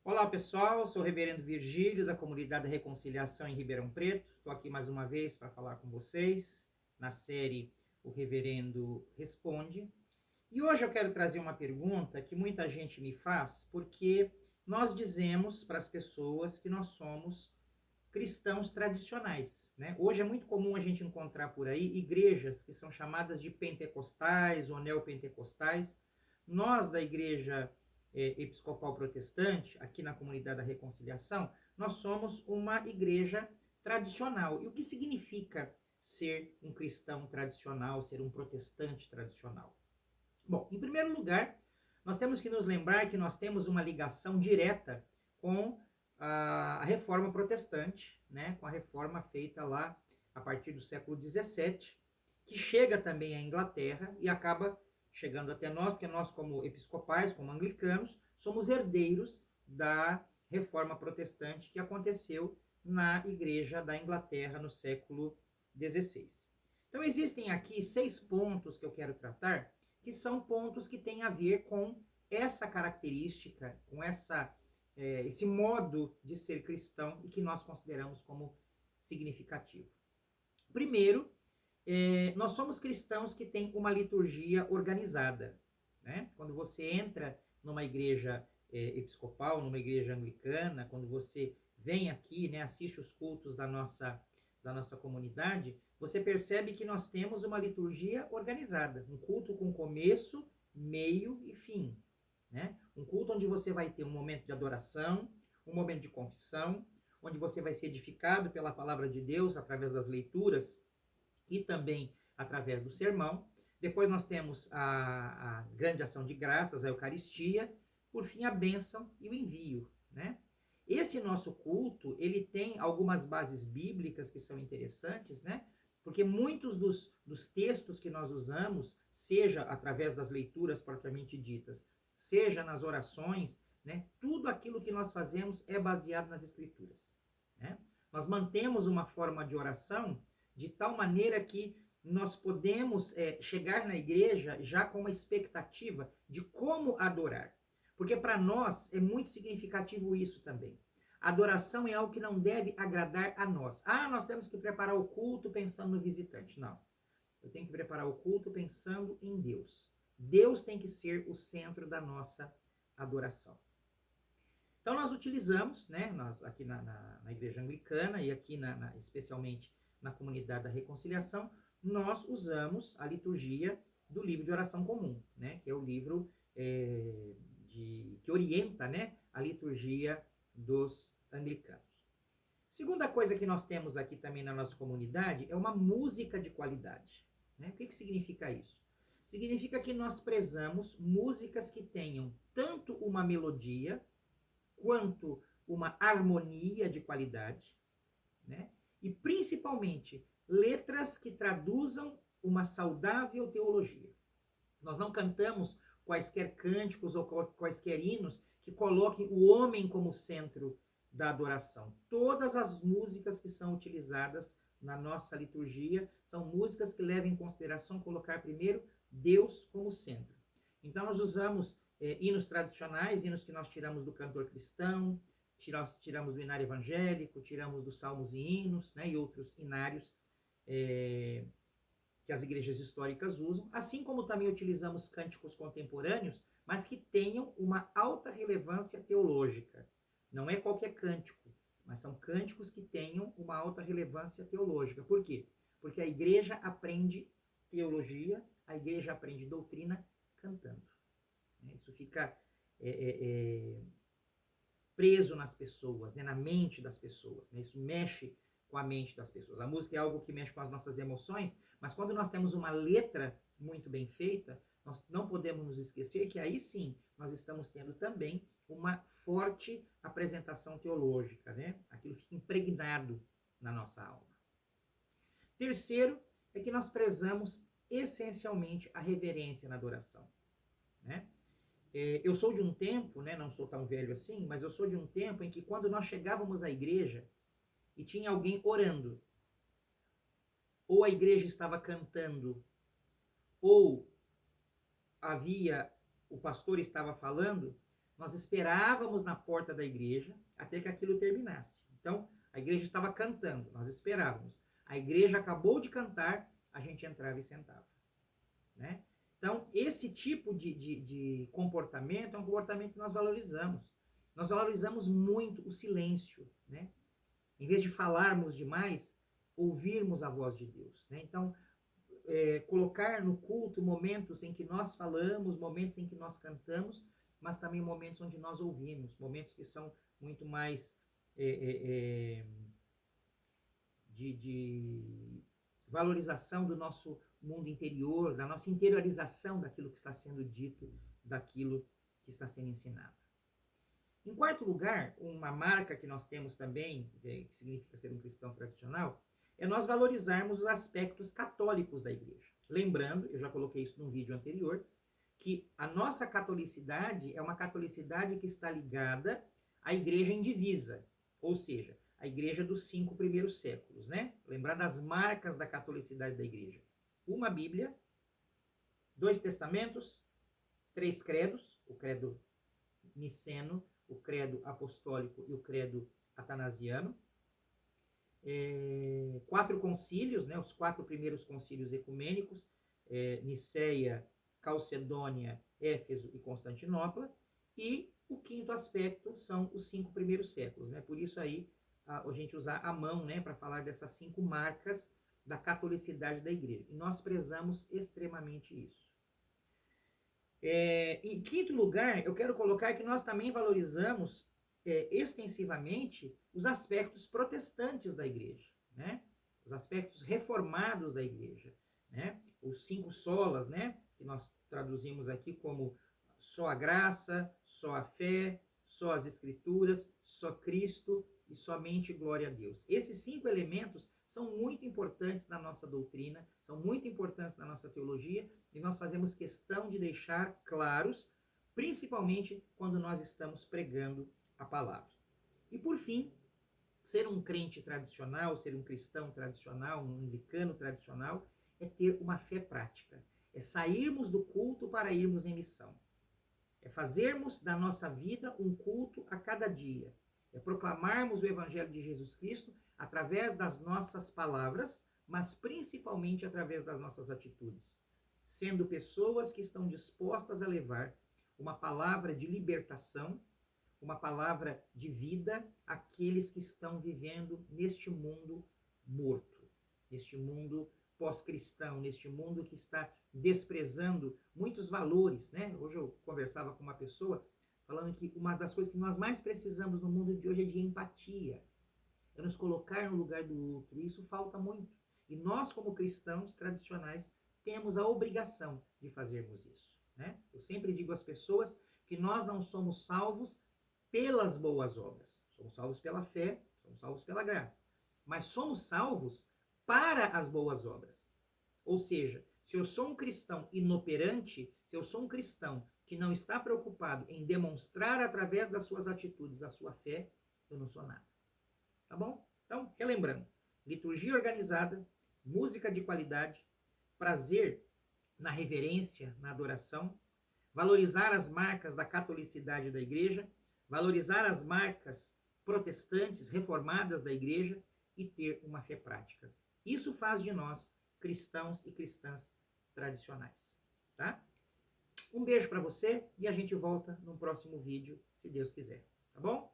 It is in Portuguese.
Olá pessoal, sou o Reverendo Virgílio da Comunidade Reconciliação em Ribeirão Preto. Estou aqui mais uma vez para falar com vocês na série O Reverendo Responde. E hoje eu quero trazer uma pergunta que muita gente me faz, porque nós dizemos para as pessoas que nós somos cristãos tradicionais, né? Hoje é muito comum a gente encontrar por aí igrejas que são chamadas de pentecostais ou neopentecostais. Nós da igreja episcopal protestante, aqui na comunidade da Reconciliação, nós somos uma igreja tradicional. E o que significa ser um cristão tradicional, ser um protestante tradicional? Bom, em primeiro lugar, nós temos que nos lembrar que nós temos uma ligação direta com a reforma protestante, né? Com a reforma feita lá a partir do século XVII, que chega também à Inglaterra e acaba chegando até nós, porque nós, como episcopais, como anglicanos, somos herdeiros da reforma protestante que aconteceu na Igreja da Inglaterra no século XVI. Então, existem aqui 6 pontos que eu quero tratar, que são pontos que têm a ver com essa característica, com esse modo de ser cristão e que nós consideramos como significativo. Primeiro, nós somos cristãos que têm uma liturgia organizada, né? Quando você entra numa igreja episcopal, numa igreja anglicana, quando você vem aqui, né, assiste os cultos da nossa comunidade, você percebe que nós temos uma liturgia organizada, um culto com começo, meio e fim, né? Um culto onde você vai ter um momento de adoração, um momento de confissão, onde você vai ser edificado pela palavra de Deus através das leituras e também através do sermão. Depois nós temos a grande ação de graças, a Eucaristia, por fim a bênção e o envio, né? Esse nosso culto, ele tem algumas bases bíblicas que são interessantes, né? Porque muitos dos textos que nós usamos, seja através das leituras propriamente ditas, seja nas orações, né? Tudo aquilo que nós fazemos é baseado nas Escrituras, né? Nós mantemos uma forma de oração de tal maneira que nós podemos chegar na igreja já com uma expectativa de como adorar. Porque para nós é muito significativo isso também. Adoração é algo que não deve agradar a nós. Ah, nós temos que preparar o culto pensando no visitante. Não. Eu tenho que preparar o culto pensando em Deus. Deus tem que ser o centro da nossa adoração. Então nós utilizamos, né, nós aqui na igreja anglicana e aqui especialmente na comunidade da reconciliação, nós usamos a liturgia do livro de oração comum, né, que é o livro que orienta, né, a liturgia dos anglicanos. Segunda coisa que nós temos aqui também na nossa comunidade é uma música de qualidade, né? O que significa isso? Significa que nós prezamos músicas que tenham tanto uma melodia quanto uma harmonia de qualidade, né? E principalmente letras que traduzam uma saudável teologia. Nós não cantamos quaisquer cânticos ou quaisquer hinos que coloquem o homem como centro da adoração. Todas as músicas que são utilizadas na nossa liturgia são músicas que levam em consideração colocar primeiro Deus como centro. Então nós usamos hinos tradicionais, hinos que nós tiramos do cantor cristão, tiramos do inário evangélico, tiramos dos salmos e hinos, né, e outros inários que as igrejas históricas usam, assim como também utilizamos cânticos contemporâneos, mas que tenham uma alta relevância teológica. Não é qualquer cântico, mas são cânticos que tenham uma alta relevância teológica. Por quê? Porque a igreja aprende teologia, a igreja aprende doutrina cantando. Isso fica preso nas pessoas, né, na mente das pessoas. Né? Isso mexe com a mente das pessoas. A música é algo que mexe com as nossas emoções, mas quando nós temos uma letra muito bem feita, nós não podemos nos esquecer que aí sim nós estamos tendo também uma forte apresentação teológica, né? Aquilo fica impregnado na nossa alma. Terceiro, é que nós prezamos essencialmente a reverência na adoração, né? Eu sou de um tempo, né, não sou tão velho assim, mas eu sou de um tempo em que quando nós chegávamos à igreja e tinha alguém orando, ou a igreja estava cantando, ou o pastor estava falando, Nós esperávamos na porta da igreja até que aquilo terminasse. Então, a igreja estava cantando, nós esperávamos. A igreja acabou de cantar, a gente entrava e sentava. Né? Então, esse tipo de comportamento é um comportamento que nós valorizamos. Nós valorizamos muito o silêncio, né? Em vez de falarmos demais, ouvirmos a voz de Deus. Né? Então, colocar no culto momentos em que nós falamos, momentos em que nós cantamos, mas também momentos onde nós ouvimos, momentos que são muito mais de valorização do nosso mundo interior, da nossa interiorização daquilo que está sendo dito, daquilo que está sendo ensinado. Em quarto lugar, uma marca que nós temos também, que significa ser um cristão tradicional, é nós valorizarmos os aspectos católicos da igreja. Lembrando, eu já coloquei isso num vídeo anterior, que a nossa catolicidade é uma catolicidade que está ligada à igreja indivisa, ou seja, a igreja dos 5 primeiros séculos, né? Lembrar das marcas da catolicidade da igreja. Uma Bíblia, 2 testamentos, 3 credos, o credo niceno, o credo apostólico e o credo atanasiano. 4 concílios, né? Os 4 primeiros concílios ecumênicos, Niceia, Calcedônia, Éfeso e Constantinopla. E o quinto aspecto são os 5 primeiros séculos, né? Por isso aí a gente usar a mão, né, para falar dessas 5 marcas da catolicidade da igreja. E nós prezamos extremamente isso. Em quinto lugar, eu quero colocar que nós também valorizamos extensivamente os aspectos protestantes da igreja, né? Os aspectos reformados da igreja, né? Os 5 solas, né? Que nós traduzimos aqui como só a graça, só a fé, só as escrituras, só Cristo e somente glória a Deus. Esses 5 elementos são muito importantes na nossa doutrina, são muito importantes na nossa teologia, e nós fazemos questão de deixar claros, principalmente quando nós estamos pregando a palavra. E por fim, ser um crente tradicional, ser um cristão tradicional, um anglicano tradicional, é ter uma fé prática. É sairmos do culto para irmos em missão. É fazermos da nossa vida um culto a cada dia. É proclamarmos o Evangelho de Jesus Cristo através das nossas palavras, mas principalmente através das nossas atitudes. Sendo pessoas que estão dispostas a levar uma palavra de libertação, uma palavra de vida àqueles que estão vivendo neste mundo morto, neste mundo pós-cristão, neste mundo que está desprezando muitos valores, né? Hoje eu conversava com uma pessoa falando que uma das coisas que nós mais precisamos no mundo de hoje é de empatia, é nos colocar no lugar do outro, e isso falta muito. E nós, como cristãos tradicionais, temos a obrigação de fazermos isso, né? Eu sempre digo às pessoas que nós não somos salvos pelas boas obras, somos salvos pela fé, somos salvos pela graça, mas somos salvos para as boas obras. Ou seja, se eu sou um cristão inoperante, se eu sou um cristão que não está preocupado em demonstrar através das suas atitudes a sua fé, eu não sou nada. Tá bom? Então, relembrando, liturgia organizada, música de qualidade, prazer na reverência, na adoração, valorizar as marcas da catolicidade da igreja, valorizar as marcas protestantes, reformadas da igreja e ter uma fé prática. Isso faz de nós cristãos e cristãs tradicionais, tá? Um beijo para você e a gente volta no próximo vídeo, se Deus quiser, tá bom?